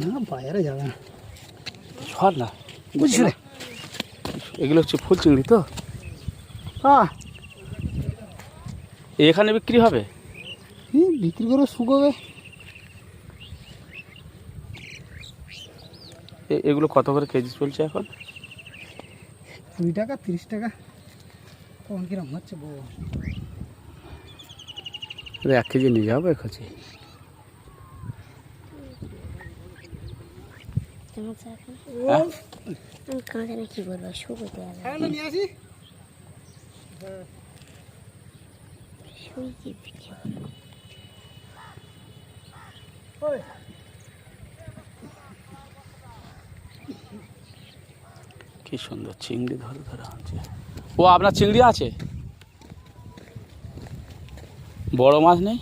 না বাইরে যাবে না, সর না বুঝছি রে। এগুলো হচ্ছে ফুল চিংড়ি তো, হ্যাঁ এখানে বিক্রি হবে? বিক্রি করে শুকোবে। এগুলো কত করে কেজি চলছে এখন? 2 টাকা 30 টাকা, তখন কিরম হচ্ছে বউ। 1 কেজি নিয়ে যাবো এখানে। কি বলবো, শুকোতে হবে। নিয়ে আসি। কি সুন্দর চিংড়ি ধরে ধরে আনছে। ও আপনার চিংড়ি আছে, বড় মাছ নেই?